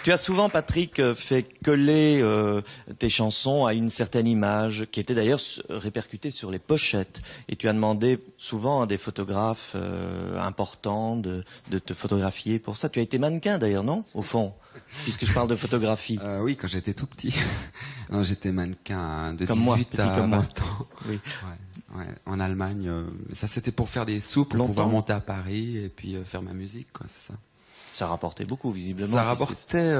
Tu as souvent, Patrick, fait coller tes chansons à une certaine image, qui était d'ailleurs répercutée sur les pochettes. Et tu as demandé souvent à des photographes importants de te photographier pour ça. Tu as été mannequin d'ailleurs, non? Au fond, puisque je parle de photographie. Oui, quand j'étais tout petit. Non, j'étais mannequin de comme 18 moi, à comme 20 moi. ans. Oui. Ouais, en Allemagne. Ça, c'était pour faire des sous, pour pouvoir monter à Paris et puis faire ma musique, quoi, c'est ça. Ça rapportait beaucoup, visiblement. Ça rapportait,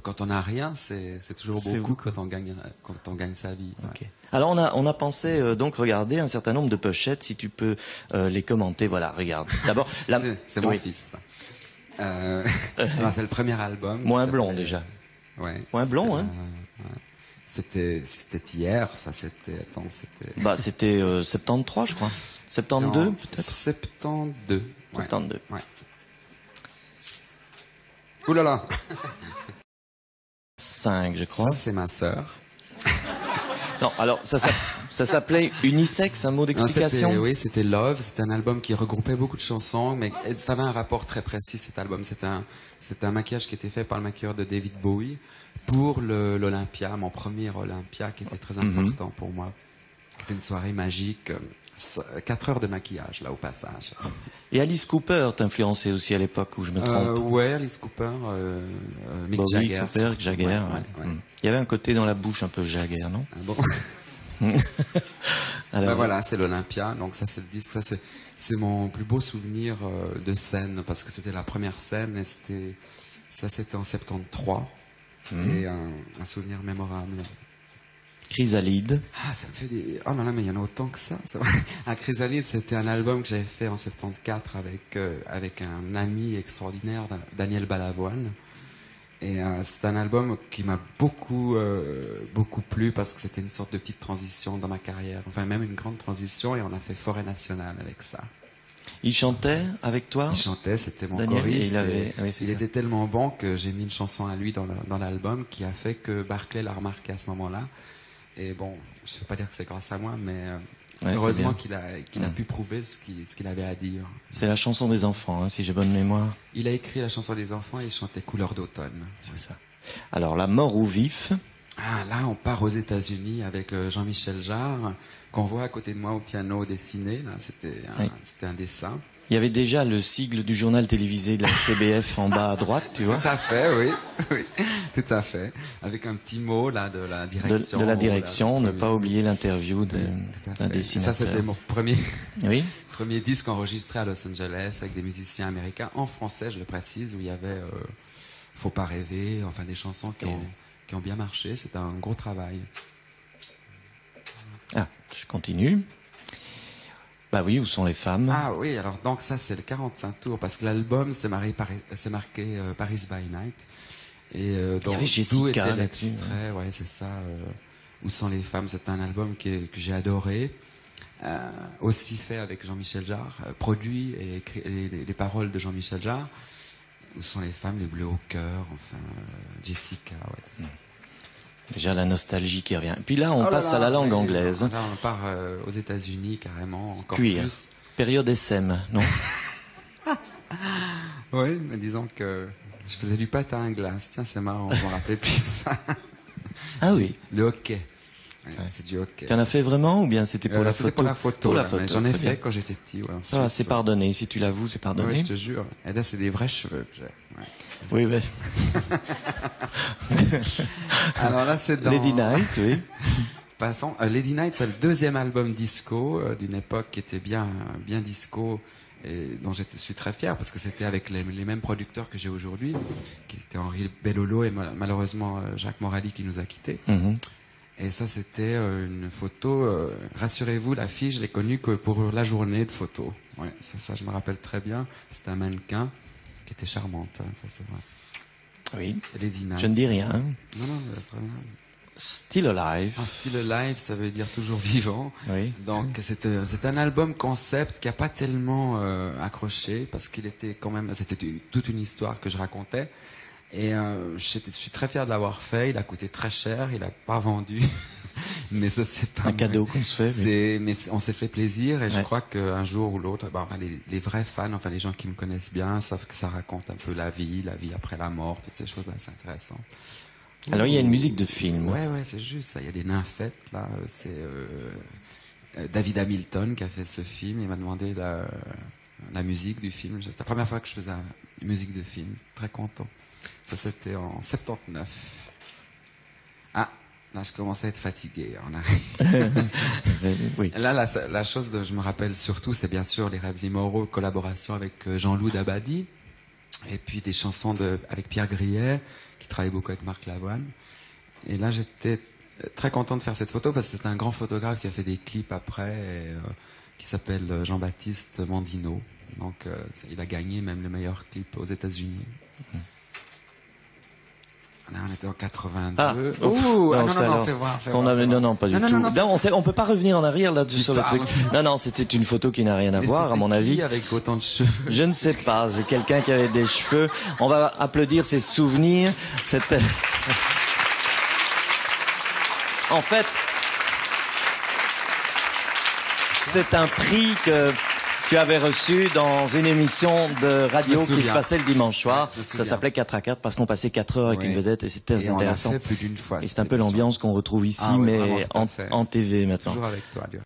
quand on n'a rien, c'est toujours beaucoup quand on gagne sa vie. Ouais. Okay. Alors on a pensé donc regarder un certain nombre de pochettes, si tu peux les commenter. Voilà, regarde. D'abord, c'est mon fils. C'est le premier album. Moins blond déjà. Ouais. Moins blond, hein. C'était hier, ça. C'était. Bah c'était 73, je crois. 72 peut-être. 72. Ouais. 72. Ouais. Ouh là là. 5, je crois. Ça, c'est ma sœur. Non, alors ça s'appelait Unisex, un mot d'explication. Oui, c'était Love. C'était un album qui regroupait beaucoup de chansons, mais ça avait un rapport très précis. Cet album, c'était un maquillage qui était fait par le maquilleur de David Bowie pour l'Olympia, mon premier Olympia, qui était très important pour moi. C'était une soirée magique. 4 heures de maquillage, là, au passage. Et Alice Cooper t'influençait aussi à l'époque, où je me trompe? Ouais, Alice Cooper, Mick Bowie, Jagger. Cooper, Jagger. Ouais. Il y avait un côté dans la bouche un peu Jagger, non? Ah bon? Alors, voilà, c'est l'Olympia. Donc ça, c'est le disque. Ça, c'est mon plus beau souvenir de scène, parce que c'était la première scène et c'était en 73. Et un souvenir mémorable. Chrysalide. Ah, ça me fait des... Oh là là, mais il y en a autant que ça. Chrysalide, c'était un album que j'avais fait en 74 avec un ami extraordinaire, Daniel Balavoine. Et c'est un album qui m'a beaucoup plu, parce que c'était une sorte de petite transition dans ma carrière. Enfin, même une grande transition, et on a fait Forêt Nationale avec ça. Il chantait avec toi? Il chantait, c'était mon Daniel, choriste. il était tellement bon que j'ai mis une chanson à lui dans l'album, qui a fait que Barclay l'a remarqué à ce moment-là. Et bon, je ne veux pas dire que c'est grâce à moi, mais heureusement qu'il a pu prouver ce qu'il avait à dire. C'est la chanson des enfants, hein, si j'ai bonne mémoire. Il a écrit la chanson des enfants et il chantait Couleur d'automne. C'est ça. Alors, La mort ou vif? Ah, là, on part aux États-Unis avec Jean-Michel Jarre, qu'on voit à côté de moi au piano dessiné. Là, c'était un dessin. Il y avait déjà le sigle du journal télévisé de la TBF en bas à droite, tu vois. Tout à fait, oui, tout à fait. Avec un petit mot là de la direction. De la direction, ne pas oublier l'interview d'un dessinateur. Ça, c'était mon premier disque enregistré à Los Angeles avec des musiciens américains, en français, je le précise, où il y avait Faut pas rêver, enfin des chansons qui ont bien marché. C'était un gros travail. Ah, je continue. Bah oui, où sont les femmes? Ah oui, alors donc ça c'est le 45 tours, parce que l'album c'est marqué Paris by Night. Et il y avait Jessica là-dessus. Ouais, c'est ça. Où sont les femmes? C'est un album que j'ai adoré. Aussi fait avec Jean-Michel Jarre, produit et écrit les paroles de Jean-Michel Jarre. Où sont les femmes? Les bleus au cœur, enfin Jessica, ouais, tout ça. Déjà la nostalgie qui revient. Puis là, on passe à la langue anglaise. Là, on part aux États-Unis carrément, encore Queer. plus. Période SM, non? Oui, mais disons que je faisais du patin à glace. Tiens, c'est marrant, je m'en rappelais plus ça. Ah oui. Le hockey. Ouais. C'est du hockey. Tu en as fait vraiment, ou bien c'était pour la photo? C'était pour la photo. Pour la photo. J'en ai fait quand j'étais petit. Ouais, ah, c'est pardonné. Si tu l'avoues, c'est pardonné. Oui, je te jure. Et là, c'est des vrais cheveux que j'ai. Ouais. Oui, mais... Alors là, c'est dans... Lady Night, oui. Passons. Lady Night, c'est le deuxième album disco d'une époque qui était bien disco, et dont je suis très fier, parce que c'était avec les mêmes producteurs que j'ai aujourd'hui, qui étaient Henri Bellolo et malheureusement Jacques Morali, qui nous a quittés. Et ça, c'était une photo. Rassurez-vous, la fille, je l'ai connue que pour la journée de photo. Ouais, ça, je me rappelle très bien. C'était un mannequin qui était charmante. Hein, ça, c'est vrai. Oui. Lady Night. Je ne dis rien. Non, très bien. Still Alive. Still Alive, ça veut dire toujours vivant. Oui. Donc c'est un album concept qui a pas tellement accroché, parce qu'il était quand même, c'était toute une histoire que je racontais. Et je suis très fier de l'avoir fait. Il a coûté très cher, il a pas vendu. Mais ça, c'est pas un cadeau qu'on se fait. Mais on s'est fait plaisir et je crois qu'un jour ou l'autre, les vrais fans, enfin les gens qui me connaissent bien, savent que ça raconte un peu la vie après la mort, toutes ces choses-là, c'est intéressant. Alors il y a une musique de film. Ouais, c'est juste ça. Il y a des nymphètes là. C'est David Hamilton qui a fait ce film. Il m'a demandé la musique du film. C'est la première fois que je faisais une musique de film. Très content. Ça, c'était en 79. Ah, là, je commençais à être fatigué. Oui. Là, la chose dont je me rappelle surtout, c'est bien sûr Les Rêves immoraux, collaboration avec Jean-Loup Dabadi, et puis des chansons avec Pierre Grillet, qui travaille beaucoup avec Marc Lavoine. Et là, j'étais très content de faire cette photo parce que c'est un grand photographe qui a fait des clips après, qui s'appelle Jean-Baptiste Mandino. Donc, il a gagné même le meilleur clip aux États-Unis. Là, on était en 82. Non, fais voir. Non, pas du tout. On peut pas revenir en arrière là-dessus sur le truc. Non, c'était une photo qui n'a rien à voir, à mon avis. Avec autant de cheveux. Je ne sais pas. C'est quelqu'un qui avait des cheveux. On va applaudir ses souvenirs. En fait, c'est un prix que tu avais reçu dans une émission de radio qui se passait le dimanche soir. Ça s'appelait 4 à 4 parce qu'on passait 4 heures avec une vedette et c'était très intéressant. On l'a fait plus d'une fois. Et c'est un peu l'ambiance qu'on retrouve ici, mais en TV maintenant. Toujours avec toi, Dieu.